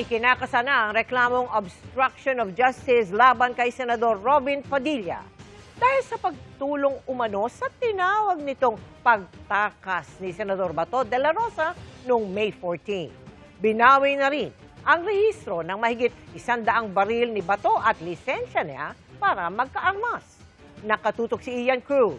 Ikinakasa na ang reklamong obstruction of justice laban kay Senador Robin Padilla dahil sa pagtulong umano sa tinawag nitong pagtakas ni Senador Bato de la Rosa noong May 14. Binawi na rin ang rehistro ng mahigit 100 baril ni Bato at lisensya niya para magkaarmas. Nakatutok si Ian Cruz.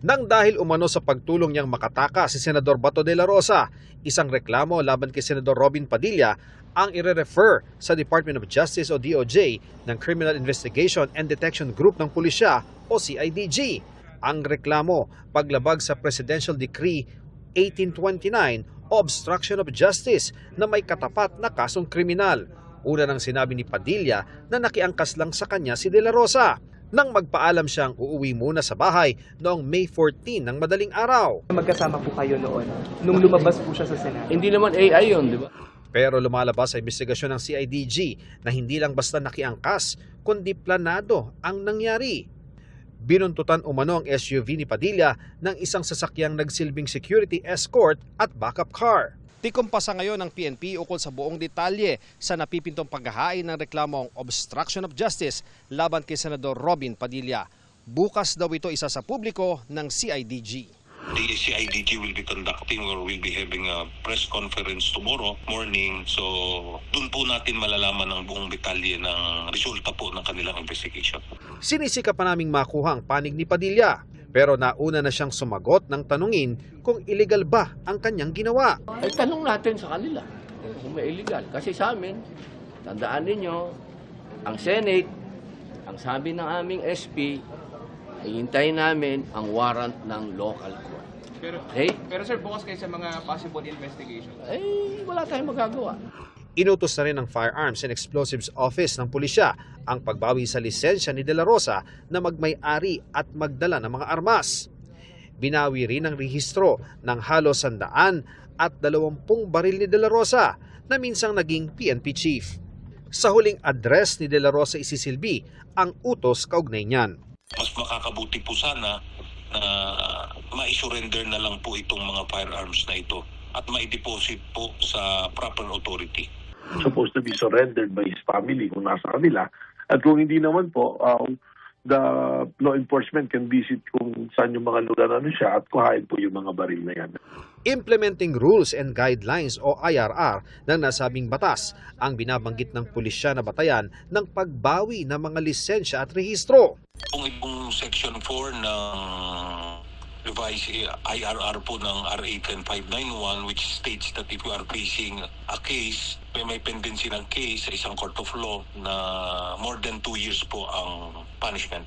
Nang dahil umano sa pagtulong niyang makataka si Senador Bato de la Rosa, isang reklamo laban kay Senador Robin Padilla ang ire-refer sa Department of Justice o DOJ ng Criminal Investigation and Detection Group ng Pulisya o CIDG. Ang reklamo, paglabag sa Presidential Decree 1829 o Obstruction of Justice na may katapat na kasong kriminal. Una nang sinabi ni Padilla na nakiangkas lang sa kanya si de la Rosa nang magpaalam siyang uuwi muna sa bahay noong May 14 ng madaling araw. Magkasama po kayo noon nung lumabas po siya sa Senado. Hindi naman AI yun, di ba? Pero lumalabas sa investigasyon ng CIDG na hindi lang basta nakiangkas, kundi planado ang nangyari. Binuntutan umano ang SUV ni Padilla ng isang sasakyang nagsilbing security escort at backup car. Tikumpasa ngayon ng PNP ukol sa buong detalye sa napipintong paghahain ng reklamong obstruction of justice laban kay Senador Robin Padilla. Bukas daw ito isa sa publiko ng CIDG. The CIDG will be conducting or will be having a press conference tomorrow morning. So, dun po natin malalaman ang buong detalye ng resulta po ng kanilang investigation. Sinisika pa naming makuha ang panig ni Padilla, pero nauna na siyang sumagot ng tanungin kung illegal ba ang kanyang ginawa. Ay tanong natin sa kanila kung may illegal. Kasi sa amin, tandaan ninyo, ang Senate, ang sabi ng aming SP, ay hintayin namin ang warrant ng local court. Pero sir, bukas kayo sa mga possible investigation. Eh, wala tayong magagawa. Inutos na rin ng Firearms and Explosives Office ng pulisya ang pagbawi sa lisensya ni de la Rosa na magmay-ari at magdala ng mga armas. Binawi rin ang rehistro ng halos 120 baril ni de la Rosa na minsang naging PNP chief. Sa huling address ni de la Rosa isisilbi ang utos kaugnay niyan. Mas makakabuti po sana na ma-surrender na lang po itong mga firearms na ito at ma-deposit po sa proper authority. Supposed to be surrendered by his family kung nasa kanila. At kung hindi naman po, the law enforcement can visit kung saan yung mga lugar na siya at kuhain po yung mga baril na yan. Implementing Rules and Guidelines o IRR ng nasabing batas ang binabanggit ng pulisya na batayan ng pagbawi ng mga lisensya at rehistro. Kung itong Section 4 ng revised IRR po ng RA 10591 which states that if you are facing a case, may pendency ng case sa isang court of law na more than 2 years po ang punishment.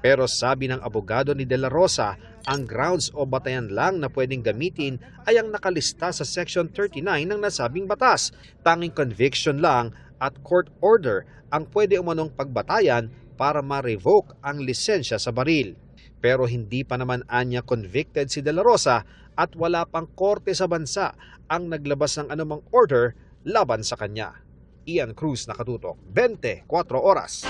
Pero sabi ng abogado ni de la Rosa, ang grounds o batayan lang na pwedeng gamitin ay ang nakalista sa Section 39 ng nasabing batas. Tanging conviction lang at court order ang pwede umanong pagbatayan para ma-revoke ang lisensya sa baril. Pero hindi pa naman anya convicted si de la Rosa at wala pang korte sa bansa ang naglabas ng anumang order laban sa kanya. Ian Cruz, Nakatutok, 24 Oras.